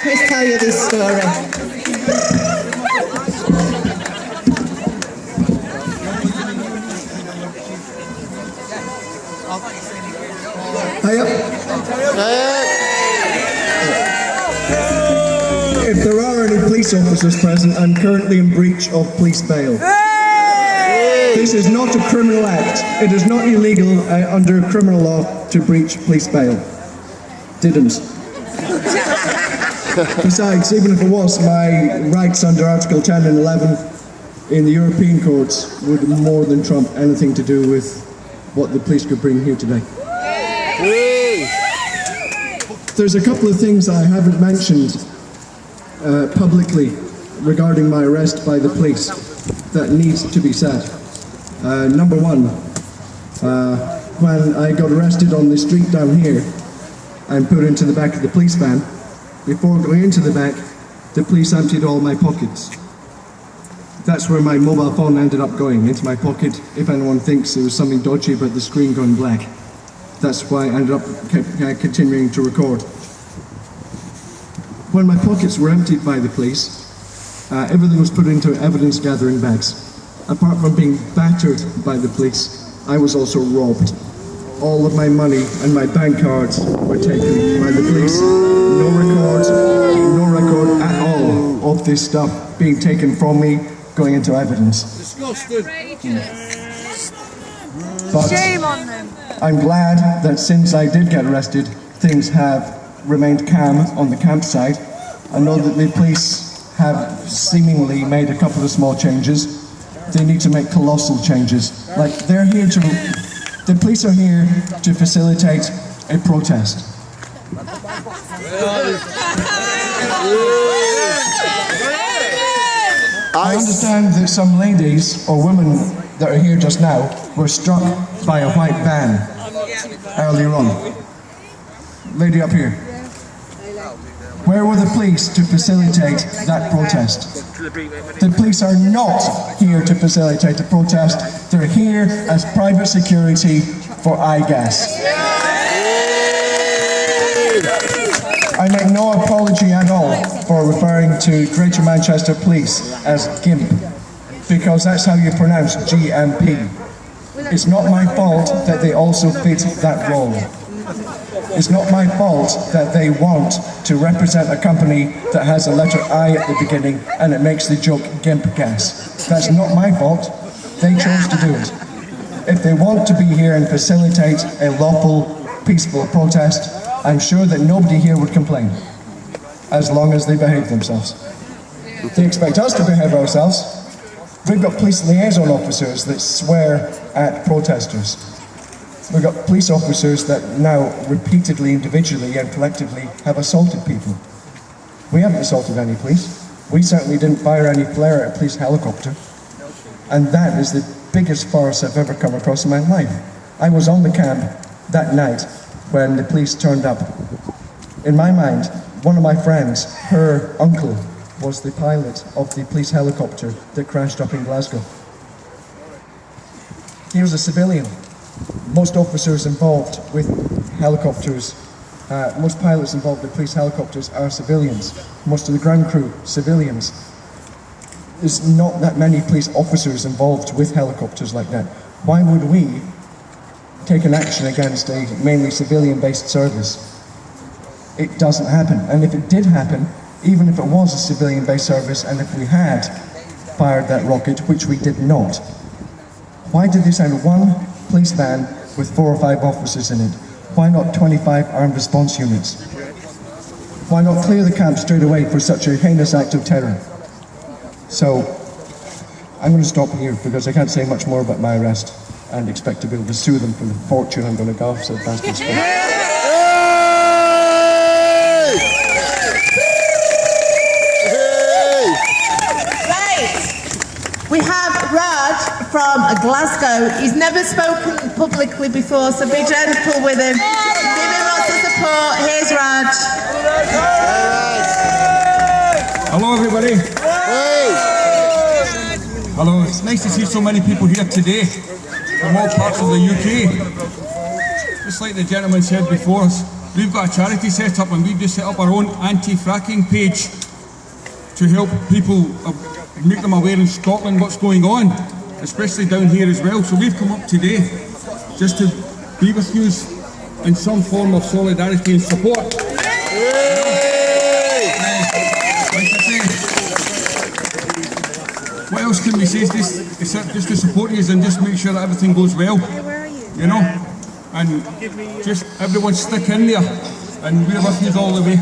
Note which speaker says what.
Speaker 1: Kris tell you this story.
Speaker 2: If there are any police officers present, I'm currently in breach of police bail. This is not a criminal act. It is not illegal under criminal law to breach police bail. Didn't. Besides, even if it was, my rights under Article 10 and 11 in the European courts would more than trump anything to do with what the police could bring here today. There's a couple of things I haven't mentioned publicly regarding my arrest by the police that needs to be said. Number one, when I got arrested on the street down here and put into the back of the police van, before going into the back, the police emptied all my pockets. That's where my mobile phone ended up going, into my pocket. If anyone thinks there was something dodgy about the screen going black, that's why I ended up continuing to record. When my pockets were emptied by the police, everything was put into evidence gathering bags. Apart from being battered by the police, I was also robbed. All of my money and my bank cards were taken by the police. No record at all of this stuff being taken from me, going into evidence.
Speaker 3: Disgusting.
Speaker 2: But
Speaker 4: shame on them.
Speaker 2: I'm glad that since I did get arrested, things have remained calm on the campsite. I know that the police have seemingly made a couple of small changes. They need to make colossal changes. Like, the police are here to facilitate a protest. I understand that some ladies or women that are here just now were struck by a white van earlier on. Lady up here. Where were the police to facilitate that protest? The police are not here to facilitate a protest. They're here as private security for gas. I make no apology at all for referring to Greater Manchester Police as GIMP, because that's how you pronounce GMP. It's not my fault that they also fit that role. It's not my fault that they want to represent a company that has a letter I at the beginning and it makes the joke GIMP gas. That's not my fault. They chose to do it. If they want to be here and facilitate a lawful, peaceful protest, I'm sure that nobody here would complain, as long as they behave themselves. They expect us to behave ourselves. We've got police liaison officers that swear at protesters. We've got police officers that now repeatedly, individually and collectively have assaulted people. We haven't assaulted any police. We certainly didn't fire any flare at a police helicopter. And that is the biggest farce I've ever come across in my life. I was on the camp that night when the police turned up. In my mind, one of my friends, her uncle, was the pilot of the police helicopter that crashed up in Glasgow. He was a civilian. Most officers involved with helicopters, most pilots involved with police helicopters are civilians. Most of the ground crew, civilians. There's not that many police officers involved with helicopters like that. Why would we take an action against a mainly civilian-based service? It doesn't happen. And if it did happen, even if it was a civilian-based service and if we had fired that rocket, which we did not, why did they send one police van with 4 or 5 officers in it? Why not 25 armed response units? Why not clear the camp straight away for such a heinous act of terror? So, I'm going to stop here because I can't say much more about my arrest and expect to be able to sue them for the fortune I'm going to go so fast and spend.
Speaker 1: We have Raj from Glasgow. He's never spoken publicly before, so be gentle with him. Give him lots of support. Here's Raj.
Speaker 3: Hello, everybody. Hello, it's nice to see so many people here today from all parts of the UK. Just like the gentleman said before us, we've got a charity set up and we've just set up our own anti-fracking page to help people, make them aware in Scotland what's going on, especially down here as well. So we've come up today just to be with you in some form of solidarity and support. Like I say, what else can we say? Just to support you and just make sure that everything goes well, you know, and just everyone stick in there and we're with you all the way.